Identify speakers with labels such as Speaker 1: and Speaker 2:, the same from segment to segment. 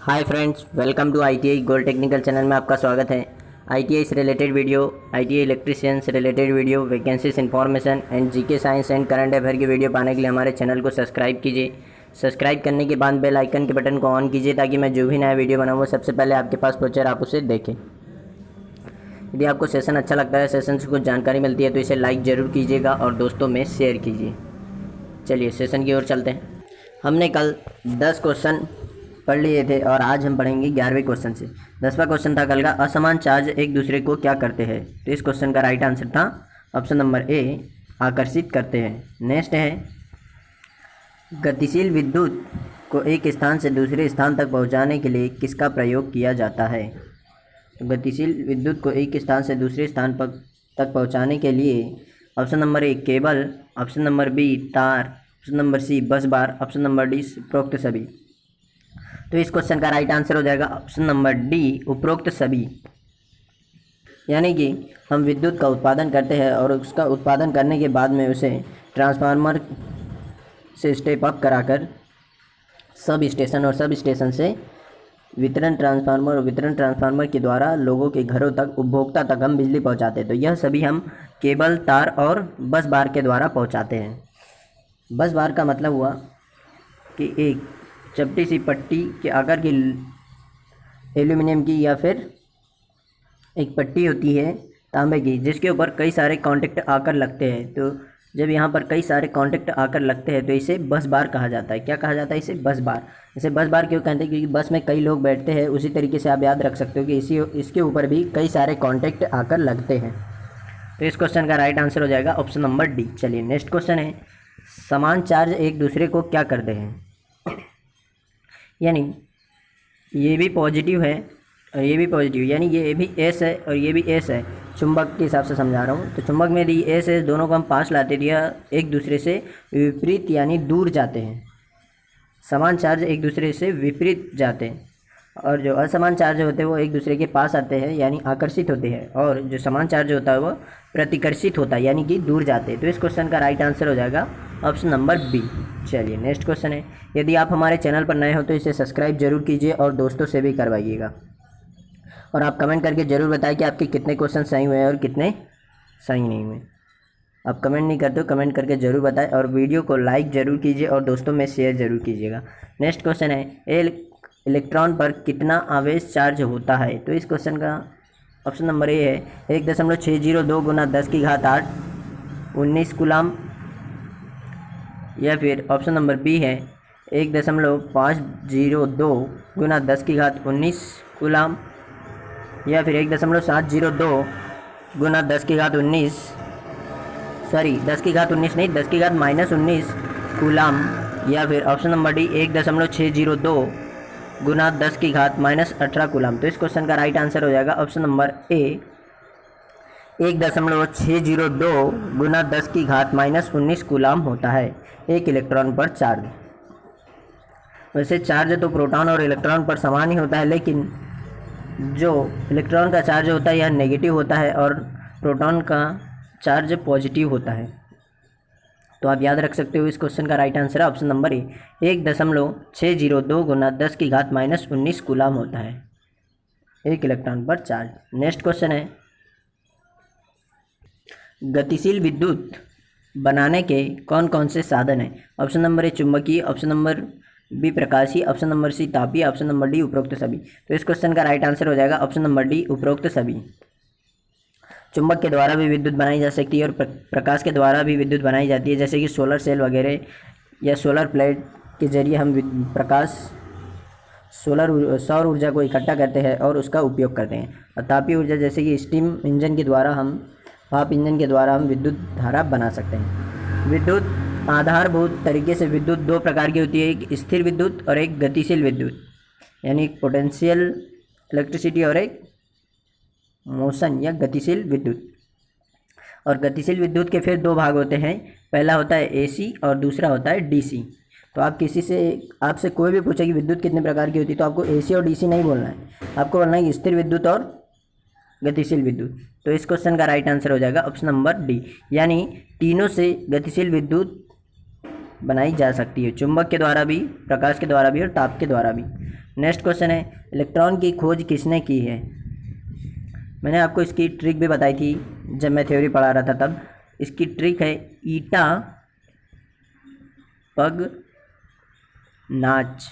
Speaker 1: Hi friends, welcome to ITI gold technical channel में आपका स्वागत है। आईटीआई से रिलेटेड वीडियो, आईटीआई इलेक्ट्रीशियन से related video, vacancies information and GK science and current affair की video पाने के लिए हमारे चैनल को सब्सक्राइब कीजिए। सब्सक्राइब करने के बाद बेल आइकन के बटन को ऑन कीजिए ताकि मैं जो भी नया वीडियो बनाऊँ वो सबसे पहले आपके पास पहुँचे और आप उसे देखें। यदि आपको सेशन अच्छा लगता है, सेशन से कुछ जानकारी मिलती है तो इसे लाइक ज़रूर कीजिएगा और दोस्तों में शेयर कीजिए। चलिए सेशन की ओर चलते हैं। हमने कल 10 क्वेश्चन पढ़ लिए थे और आज हम पढ़ेंगे 11वें क्वेश्चन से। 10वां क्वेश्चन था कल का, असमान चार्ज एक दूसरे को क्या करते हैं। तो इस क्वेश्चन का राइट आंसर था ऑप्शन नंबर ए, आकर्षित करते हैं। नेक्स्ट है, गतिशील विद्युत को एक स्थान से दूसरे स्थान तक पहुंचाने के लिए किसका प्रयोग किया जाता है। तो गतिशील विद्युत को एक स्थान से दूसरे स्थान पर तक पहुंचाने के लिए option number A cable, option number B तार, option number C bus bar, option number D उपरोक्त सभी। तो इस क्वेश्चन का राइट आंसर हो जाएगा ऑप्शन नंबर डी, उपरोक्त सभी। यानी कि हम विद्युत का उत्पादन करते हैं और उसका उत्पादन करने के बाद में उसे ट्रांसफार्मर से स्टेप अप कराकर सब स्टेशन और सब स्टेशन से वितरण ट्रांसफार्मर और वितरण ट्रांसफार्मर के द्वारा लोगों के घरों तक, उपभोक्ता तक हम बिजली पहुंचाते हैं। तो यह सभी हम केबल, तार और बस बार के द्वारा पहुंचाते हैं। बस बार का मतलब हुआ कि एक चपटी सी पट्टी के आकार की एल्यूमिनियम की या फिर एक पट्टी होती है तांबे की, जिसके ऊपर कई सारे कॉन्टेक्ट आकर लगते हैं। तो जब यहाँ पर कई सारे कॉन्टेक्ट आकर लगते हैं तो इसे बस बार कहा जाता है। क्या कहा जाता है इसे? बस बार। इसे बस बार क्यों कहते हैं? क्योंकि बस में कई लोग बैठते हैं। उसी तरीके से आप याद रख सकते हो कि इसके ऊपर भी कई सारे कॉन्टेक्ट आकर लगते हैं। तो इस क्वेश्चन का राइट आंसर हो जाएगा ऑप्शन नंबर डी। चलिए नेक्स्ट क्वेश्चन है, समान चार्ज एक दूसरे को क्या करते हैं। यानी ये भी पॉजिटिव है और ये भी पॉजिटिव, यानी ये भी एस है और ये भी एस है। चुंबक के हिसाब से समझा रहा हूँ। तो चुंबक में यदि एस एस दोनों को हम पास लाते दिया, एक दूसरे से विपरीत यानी दूर जाते हैं। समान चार्ज एक दूसरे से विपरीत जाते हैं और जो असमान चार्ज होते हैं वो एक दूसरे के पास आते हैं यानी आकर्षित होते हैं, और जो समान चार्ज होता है वो प्रतिकर्षित होता है यानी कि दूर जाते हैं। तो इस क्वेश्चन का राइट आंसर हो जाएगा ऑप्शन नंबर बी। चलिए नेक्स्ट क्वेश्चन है, यदि आप हमारे चैनल पर नए हो तो इसे सब्सक्राइब जरूर कीजिए और दोस्तों से भी करवाइएगा। और आप कमेंट करके ज़रूर बताएं कि आपके कितने क्वेश्चन सही हुए और कितने सही नहीं हुए। आप कमेंट नहीं करते हो, कमेंट करके ज़रूर बताएं और वीडियो को लाइक ज़रूर कीजिए और दोस्तों में शेयर ज़रूर कीजिएगा। नेक्स्ट क्वेश्चन है, इलेक्ट्रॉन पर कितना आवेश चार्ज होता है। तो इस क्वेश्चन का ऑप्शन नंबर ए है 1.602 गुना 10 की घात 8 19 कूलाम, या फिर ऑप्शन नंबर बी है 1.502 गुना 10 की घात 19 कूलाम, या फिर 1.702 गुना 10 की घात 19 10 की घात 19 नहीं, 10 की घात -19 कूलाम, या फिर ऑप्शन नंबर डी 1.602 गुना 10 की घात -18 कूलाम। तो इस क्वेश्चन का राइट आंसर हो जाएगा ऑप्शन नंबर ए 1.602 गुना 10 की घात -19 कूलाम होता है एक इलेक्ट्रॉन पर चार्ज। वैसे चार्ज तो प्रोटॉन और इलेक्ट्रॉन पर समान ही होता है, लेकिन जो इलेक्ट्रॉन का चार्ज होता है यह नेगेटिव होता है और प्रोटॉन का चार्ज पॉजिटिव होता है। तो आप याद रख सकते हो इस क्वेश्चन का राइट आंसर है ऑप्शन नंबर ए 1.602 गुना 10 की घात -19 कूलाम होता है एक इलेक्ट्रॉन पर चार्ज। नेक्स्ट क्वेश्चन है, गतिशील विद्युत बनाने के कौन कौन से साधन हैं। ऑप्शन नंबर ए चुंबकीय, ऑप्शन नंबर बी प्रकाशीय, ऑप्शन नंबर सी तापीय, ऑप्शन नंबर डी उपरोक्त सभी। तो इस क्वेश्चन का राइट आंसर हो जाएगा ऑप्शन नंबर डी उपरोक्त सभी। चुंबक के द्वारा भी विद्युत बनाई जा सकती है और प्रकाश के द्वारा भी विद्युत बनाई जाती है, जैसे कि सोलर सेल वगैरह या सोलर प्लेट के जरिए हम सौर ऊर्जा को इकट्ठा करते हैं और उसका उपयोग करते हैं। और तापीय ऊर्जा जैसे कि स्टीम इंजन के द्वारा भाप इंजन के द्वारा हम विद्युत धारा बना सकते हैं। विद्युत आधारभूत तरीके से विद्युत दो प्रकार की होती है, एक स्थिर विद्युत और एक गतिशील विद्युत, यानी पोटेंशियल इलेक्ट्रिसिटी और एक मोशन या गतिशील विद्युत। और गतिशील विद्युत के फिर दो भाग होते हैं, पहला होता है एसी और दूसरा होता है डीसी। तो आपसे कोई भी पूछे कि विद्युत कितने प्रकार की होती है तो आपको एसी और डीसी नहीं बोलना है, आपको बोलना है स्थिर विद्युत और गतिशील विद्युत। तो इस क्वेश्चन का राइट आंसर हो जाएगा ऑप्शन नंबर डी, यानी तीनों से गतिशील विद्युत बनाई जा सकती है, चुंबक के द्वारा भी, प्रकाश के द्वारा भी और ताप के द्वारा भी। नेक्स्ट क्वेश्चन है, इलेक्ट्रॉन की खोज किसने की है? मैंने आपको इसकी ट्रिक भी बताई थी जब मैं थ्योरी पढ़ा रहा था तब। इसकी ट्रिक है ईटा पग नाच।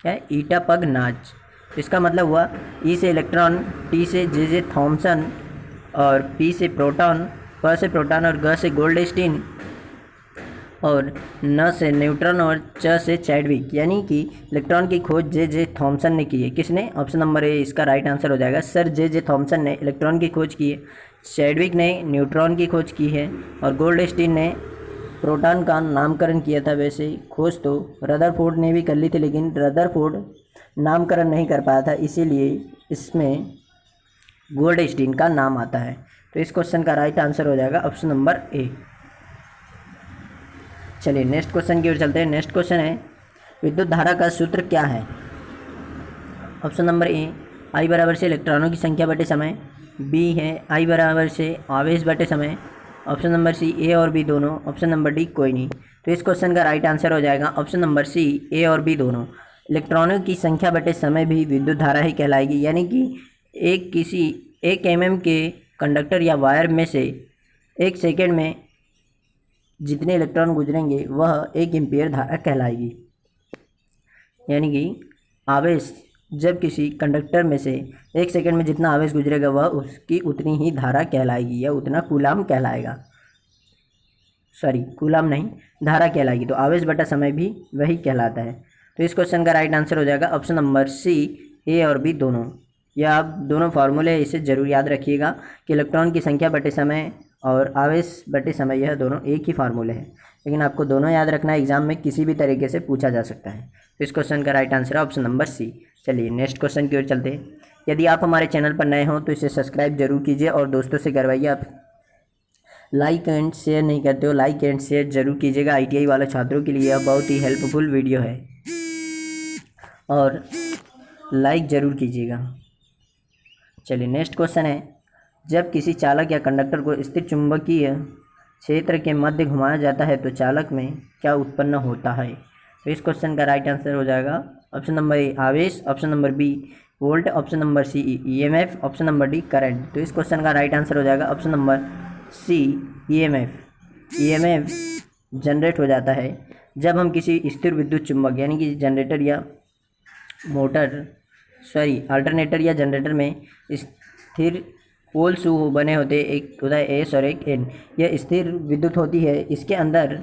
Speaker 1: क्या है? ईटा पग नाच। इसका मतलब हुआ ई से इलेक्ट्रॉन, टी से जे थॉमसन और पी से प्रोटॉन, प से प्रोटॉन और ग से गोल्डस्टीन और न से न्यूट्रॉन और च से चैडविक। यानी कि इलेक्ट्रॉन की खोज जे थॉमसन ने की है। किसने? ऑप्शन नंबर ए इसका राइट आंसर हो जाएगा। सर जे थॉमसन ने इलेक्ट्रॉन की खोज की है। चैडविक ने न्यूट्रॉन की खोज की है और गोल्डस्टीन ने प्रोटॉन का नामकरण किया था। वैसे खोज तो रदरफोर्ड ने भी कर ली थी, लेकिन रदरफोर्ड नामकरण नहीं कर पाया था, इसीलिए इसमें गोल्डस्टीन का नाम आता है। तो इस क्वेश्चन का राइट आंसर हो जाएगा ऑप्शन नंबर ए। चलिए नेक्स्ट क्वेश्चन की ओर चलते हैं। नेक्स्ट क्वेश्चन है, विद्युत धारा का सूत्र क्या है? ऑप्शन नंबर ए आई बराबर से इलेक्ट्रॉनों की संख्या बटे समय, बी है आई बराबर से आवेश बटे समय, ऑप्शन नंबर सी ए और बी दोनों, ऑप्शन नंबर डी कोई नहीं। तो इस क्वेश्चन का राइट आंसर हो जाएगा ऑप्शन नंबर सी ए और बी दोनों। इलेक्ट्रॉनों की संख्या बटे समय भी विद्युत धारा ही कहलाएगी। यानी कि एक mm के कंडक्टर या वायर में से 1 सेकेंड में जितने इलेक्ट्रॉन गुजरेंगे वह 1 एम्पीयर धारा कहलाएगी। यानी कि आवेश जब किसी कंडक्टर में से 1 सेकेंड में जितना आवेश गुजरेगा वह उसकी उतनी ही धारा कहलाएगी या उतना कूलाम कहलाएगा। सॉरी, कूलाम नहीं, धारा कहलाएगी। तो आवेश बटा समय भी वही कहलाता है। तो इस क्वेश्चन का राइट आंसर हो जाएगा ऑप्शन नंबर सी ए और बी दोनों। यह आप दोनों फार्मूले इसे ज़रूर याद रखिएगा कि इलेक्ट्रॉन की संख्या बटे समय और आवेश बटे समय यह दोनों एक ही फार्मूले हैं, लेकिन आपको दोनों याद रखना है। एग्जाम में किसी भी तरीके से पूछा जा सकता है। तो इस क्वेश्चन का राइट आंसर है ऑप्शन नंबर सी। चलिए नेक्स्ट क्वेश्चन की ओर चलते हैं। यदि आप हमारे चैनल पर नए हों तो इसे सब्सक्राइब जरूर कीजिए और दोस्तों से करवाइए। आप लाइक एंड शेयर नहीं करते हो, लाइक एंड शेयर जरूर कीजिएगा। ITI वाले छात्रों के लिए यह बहुत ही हेल्पफुल वीडियो है और लाइक ज़रूर कीजिएगा। चलिए नेक्स्ट क्वेश्चन है, जब किसी चालक या कंडक्टर को स्थिर चुंबकीय क्षेत्र के मध्य घुमाया जाता है तो चालक में क्या उत्पन्न होता है? तो इस क्वेश्चन का राइट आंसर हो जाएगा ऑप्शन नंबर ए आवेश, option number B volt, option number C EMF, option number D current. तो इस क्वेश्चन का राइट आंसर हो जाएगा option number C EMF generate हो जाता है जब हम किसी स्थिर विद्युत चुंबक यानी कि जनरेटर या अल्टरनेटर या जनरेटर में स्थिर पोल्स बने होते, एक होता है एस और एक एन। यह स्थिर विद्युत होती है। इसके अंदर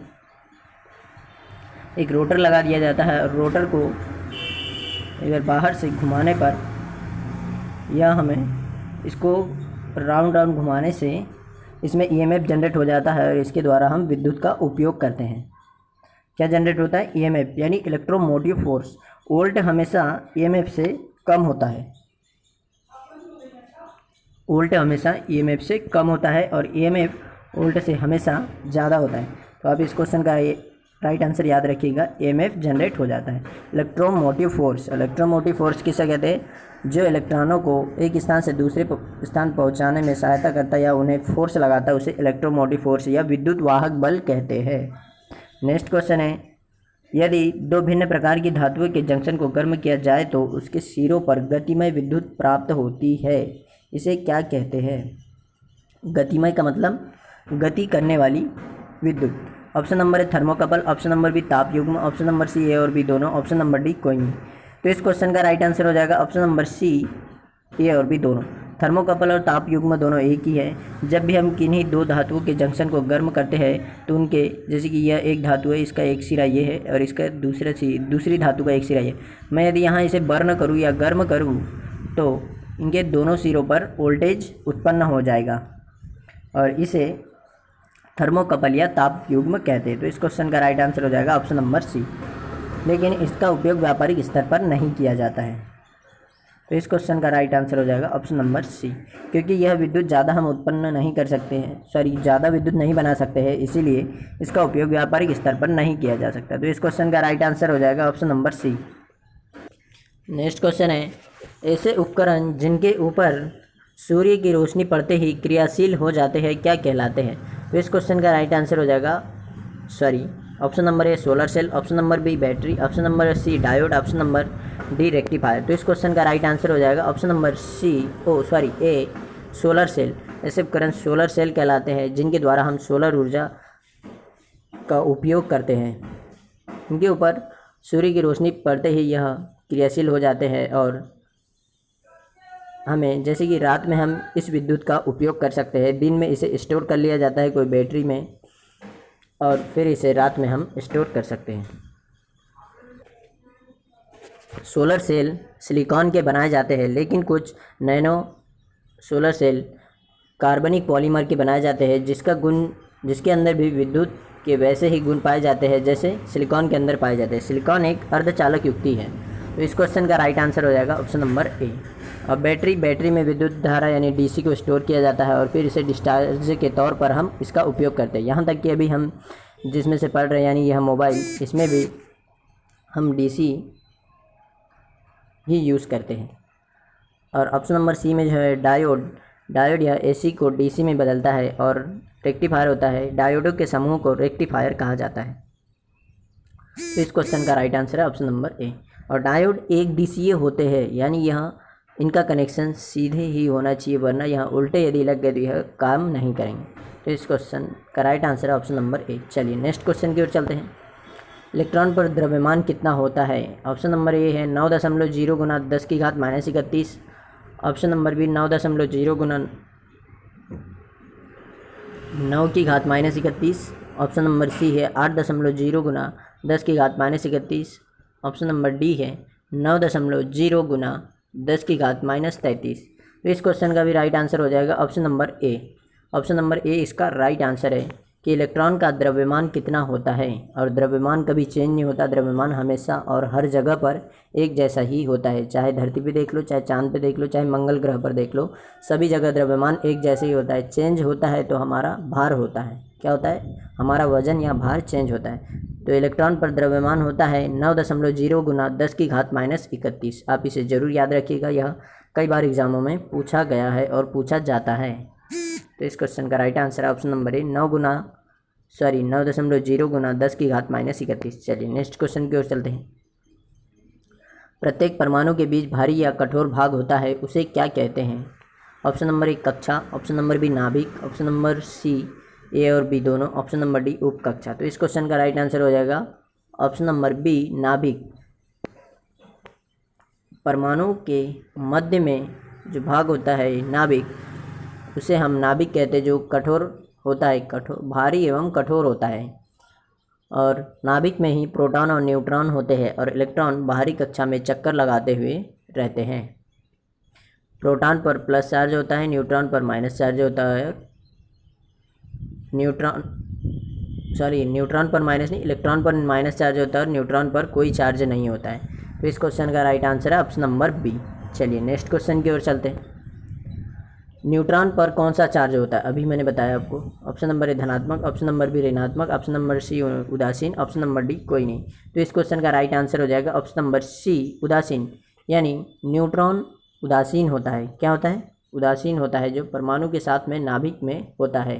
Speaker 1: एक रोटर लगा दिया जाता है और रोटर को इधर बाहर से घुमाने पर या हमें इसको राउंड घुमाने से इसमें EMF जनरेट हो जाता है और इसके द्वारा हम विद्युत का उपयोग करते हैं। क्या जनरेट होता है? EMF यानी इलेक्ट्रोमोटिव फोर्स। वोल्ट हमेशा EMF से कम होता है। वोल्ट हमेशा EMF से कम होता है और EMF वोल्ट से हमेशा ज़्यादा होता है। तो आप इस क्वेश्चन का राइट आंसर याद रखिएगा, EMF जनरेट हो जाता है। इलेक्ट्रोमोटिव फोर्स किसे कहते हैं? जो इलेक्ट्रॉनों को एक स्थान से दूसरे स्थान पहुंचाने में सहायता करता है या उन्हें फोर्स लगाता है, उसे इलेक्ट्रोमोटिव फोर्स या विद्युत वाहक बल कहते हैं। नेक्स्ट क्वेश्चन है, यदि दो भिन्न प्रकार की धातुओं के जंक्शन को गर्म किया जाए तो उसके सिरों पर गतिमय विद्युत प्राप्त होती है, इसे क्या कहते हैं? गतिमय का मतलब गति करने वाली विद्युत। ऑप्शन नंबर है थर्मोकपल, ऑप्शन नंबर बी ताप युग्म, ऑप्शन नंबर सी ए और बी दोनों, ऑप्शन नंबर डी कोई नहीं। तो इस क्वेश्चन का राइट आंसर हो जाएगा ऑप्शन नंबर सी ए और बी दोनों। थर्मोकपल और ताप युग्म दोनों एक ही है। जब भी हम किन्हीं दो धातुओं के जंक्शन को गर्म करते हैं तो उनके, जैसे कि यह एक धातु है, इसका एक सिरा ये है और इसका दूसरी धातु का एक सिरा ये। मैं यदि यहाँ इसे बर्न करूँ या गर्म करूँ तो इनके दोनों सिरों पर वोल्टेज उत्पन्न हो जाएगा और इसे थर्मोकपल या ताप युग्म कहते हैं। तो इस क्वेश्चन का राइट आंसर हो जाएगा ऑप्शन नंबर सी। लेकिन इसका उपयोग व्यापारिक स्तर पर नहीं किया जाता है। तो इस क्वेश्चन का राइट आंसर हो जाएगा ऑप्शन नंबर सी, क्योंकि यह विद्युत ज़्यादा हम उत्पन्न नहीं कर सकते हैं, ज़्यादा विद्युत नहीं बना सकते हैं, इसीलिए इसका उपयोग व्यापारिक स्तर पर नहीं किया जा सकता। तो इस क्वेश्चन का राइट आंसर हो जाएगा option number C. Next question है, ऐसे उपकरण जिनके ऊपर सूर्य की रोशनी पड़ते ही क्रियाशील हो जाते हैं क्या कहलाते हैं? तो इस क्वेश्चन का राइट आंसर हो जाएगा option number A solar cell, option number B battery, option number C diode, option number D rectifier. तो इस क्वेश्चन का राइट आंसर हो जाएगा option number A solar cell. ऐसे उपकरण सोलर सेल कहलाते हैं जिनके द्वारा हम सोलर ऊर्जा का उपयोग करते हैं। इनके ऊपर सूर्य की रोशनी पड़ते ही यह क्रियाशील हो जाते हैं और हमें जैसे कि रात में हम इस विद्युत का उपयोग कर सकते हैं, दिन में इसे स्टोर कर लिया जाता है कोई बैटरी में और फिर इसे रात में हम स्टोर कर सकते हैं। सोलर सेल सिलिकॉन के बनाए जाते हैं, लेकिन कुछ नैनो सोलर सेल कार्बनिक पॉलीमर के बनाए जाते हैं जिसके अंदर भी विद्युत के वैसे ही गुण पाए जाते हैं जैसे सिलिकॉन के अंदर पाए जाते हैं। सिलिकॉन एक अर्धचालक युक्ति है। तो इस क्वेश्चन का राइट आंसर हो जाएगा ऑप्शन नंबर ए। और बैटरी में विद्युत धारा यानी डीसी को स्टोर किया जाता है और फिर इसे डिस्चार्ज के तौर पर हम इसका उपयोग करते हैं। यहाँ तक कि अभी हम जिसमें से पढ़ रहे हैं यानी यह मोबाइल, इसमें भी हम डीसी ही यूज़ करते हैं। और ऑप्शन नंबर सी में जो है डायोड या एसी को डीसी में बदलता है और रेक्टिफायर होता है। डायोडों के समूह को रेक्टिफायर कहा जाता है। तो इस क्वेश्चन का राइट आंसर है ऑप्शन नंबर ए। और डायोड एक डीसीए होते हैं, यानी यहाँ इनका कनेक्शन सीधे ही होना चाहिए, वरना यहाँ उल्टे यदि लग गए तो यह काम नहीं करेंगे। तो इस क्वेश्चन का राइट आंसर है ऑप्शन नंबर ए। चलिए नेक्स्ट क्वेश्चन की ओर चलते हैं। इलेक्ट्रॉन पर द्रव्यमान कितना होता है? ऑप्शन नंबर ए है 9.0 गुना 10 की घात -31। ऑप्शन नंबर बी 9.0 गुना 9 की घात -31। ऑप्शन नंबर सी है 8.0 गुना 10 की घात -31। ऑप्शन नंबर डी है 9.0 गुना 10 की घात -33। तो इस क्वेश्चन का भी राइट आंसर हो जाएगा ऑप्शन नंबर ए। ऑप्शन नंबर ए इसका राइट आंसर है कि इलेक्ट्रॉन का द्रव्यमान कितना होता है। और द्रव्यमान कभी चेंज नहीं होता, द्रव्यमान हमेशा और हर जगह पर एक जैसा ही होता है। चाहे धरती पे देख लो, चाहे चांद पे देख लो, चाहे मंगल ग्रह पर देख लो, सभी जगह द्रव्यमान एक जैसे ही होता है। चेंज होता है तो हमारा भार होता है। क्या होता है? हमारा वजन या भार चेंज होता है। तो इलेक्ट्रॉन पर द्रव्यमान होता है 9.0 गुना 10 की घात -31। आप इसे ज़रूर याद रखिएगा, यह कई बार एग्जामों में पूछा गया है और पूछा जाता है। तो इस क्वेश्चन का राइट आंसर है ऑप्शन नंबर ए 9.0 गुना 10 की घात -31। चलिए नेक्स्ट क्वेश्चन की ओर चलते हैं। प्रत्येक परमाणु के बीच भारी या कठोर भाग होता है, उसे क्या कहते हैं? ऑप्शन नंबर ए कक्षा, ऑप्शन नंबर बी नाभिक, ऑप्शन नंबर सी ए और बी दोनों, ऑप्शन नंबर डी उपकक्षा। तो इस क्वेश्चन का राइट आंसर हो जाएगा ऑप्शन नंबर बी नाभिक। परमाणु के मध्य में जो भाग होता है नाभिक, उसे हम नाभिक कहते हैं, जो कठोर होता है, कठोर भारी एवं कठोर होता है। और नाभिक में ही प्रोटॉन और न्यूट्रॉन होते हैं और इलेक्ट्रॉन बाहरी कक्षा में चक्कर लगाते हुए रहते हैं। प्रोटॉन पर प्लस चार्ज होता है, न्यूट्रॉन पर माइनस चार्ज होता है। न्यूट्रॉन पर माइनस नहीं, इलेक्ट्रॉन पर माइनस चार्ज होता है और न्यूट्रॉन पर कोई चार्ज नहीं होता है। तो इस क्वेश्चन का राइट आंसर है ऑप्शन नंबर बी। चलिए नेक्स्ट क्वेश्चन की ओर चलते हैं। न्यूट्रॉन पर कौन सा चार्ज होता है? अभी मैंने बताया आपको। ऑप्शन नंबर ए धनात्मक, ऑप्शन नंबर बी ऋणात्मक, ऑप्शन नंबर सी उदासीन, ऑप्शन नंबर डी कोई नहीं। तो इस क्वेश्चन का राइट आंसर हो जाएगा ऑप्शन नंबर सी उदासीन। यानी न्यूट्रॉन उदासीन होता है। क्या होता है? उदासीन होता है, जो परमाणु के साथ में नाभिक में होता है।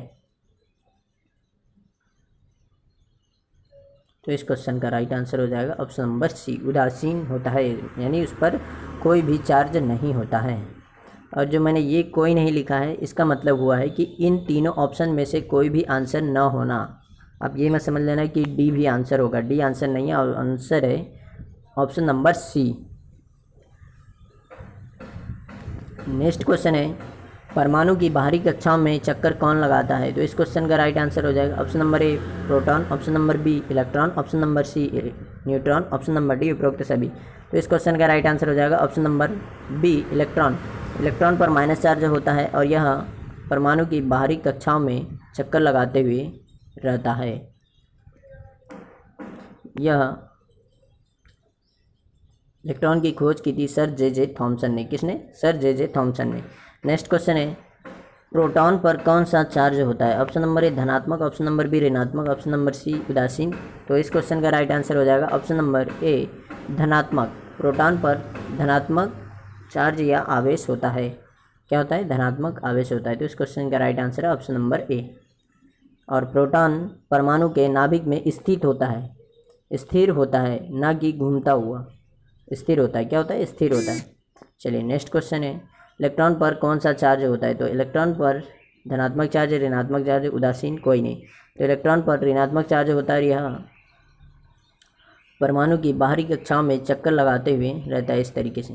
Speaker 1: तो इस क्वेश्चन का राइट आंसर हो जाएगा ऑप्शन नंबर सी उदासीन होता है, यानी उस पर कोई भी चार्ज नहीं होता है। और जो मैंने ये कोई नहीं लिखा है, इसका मतलब हुआ है कि इन तीनों ऑप्शन में से कोई भी आंसर न होना। आप ये मत समझ लेना कि डी भी आंसर होगा, डी आंसर नहीं है और आंसर है option number C. Next question है, परमाणु की बाहरी कक्षाओं में चक्कर कौन लगाता है? तो इस क्वेश्चन का राइट आंसर हो जाएगा option number A proton, option number B electron, option number C neutron, option number D उपरोक्त सभी। तो इस क्वेश्चन का राइट आंसर हो जाएगा option number B electron. Electron पर माइनस चार्ज होता है और यह परमाणु की बाहरी कक्षाओं में चक्कर लगाते हुए रहता है। यह इलेक्ट्रॉन की खोज की थी सर जे थॉमसन ने। किसने? सर जे थॉमसन ने। नेक्स्ट क्वेश्चन है, प्रोटॉन पर कौन सा चार्ज होता है? ऑप्शन नंबर ए धनात्मक, ऑप्शन नंबर बी ऋणात्मक, ऑप्शन नंबर सी उदासीन। तो इस क्वेश्चन का राइट आंसर हो जाएगा ऑप्शन नंबर ए धनात्मक। प्रोटॉन पर धनात्मक चार्ज या आवेश होता है। क्या होता है? धनात्मक आवेश होता है। तो इस क्वेश्चन का राइट आंसर है ऑप्शन नंबर ए। और प्रोटॉन परमाणु के नाभिक में स्थित होता है, स्थिर होता है, ना कि घूमता हुआ। स्थिर होता है, क्या होता है? स्थिर होता है। चलिए नेक्स्ट क्वेश्चन है, इलेक्ट्रॉन पर कौन सा चार्ज होता है? तो इलेक्ट्रॉन पर धनात्मक चार्ज, ऋणात्मक चार्ज, उदासीन, कोई नहीं। तो इलेक्ट्रॉन पर ऋणात्मक चार्ज होता है, यह परमाणु की बाहरी कक्षाओं में चक्कर लगाते हुए रहता है इस तरीके से।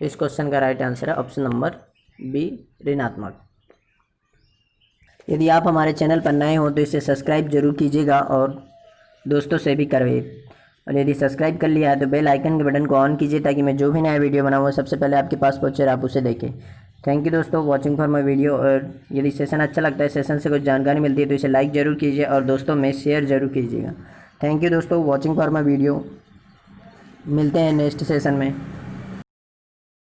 Speaker 1: तो इस क्वेश्चन का राइट आंसर है ऑप्शन नंबर बी, ऋणात्मक। यदि आप हमारे चैनल पर नए हो तो इसे सब्सक्राइब जरूर कीजिएगा और दोस्तों से भी करवाइए। और यदि सब्सक्राइब कर लिया है तो बेल आइकन के बटन को ऑन कीजिए ताकि मैं जो भी नया वीडियो बनाऊँ वो सबसे पहले आपके पास पहुँचे और आप उसे देखें। थैंक यू दोस्तों वॉचिंग फॉर माई वीडियो। और यदि सेशन अच्छा लगता है, सेशन से कुछ जानकारी मिलती है तो इसे लाइक ज़रूर कीजिए और दोस्तों में शेयर ज़रूर कीजिएगा। थैंक यू दोस्तों वॉचिंग फॉर माई वीडियो। मिलते हैं नेक्स्ट सेशन में।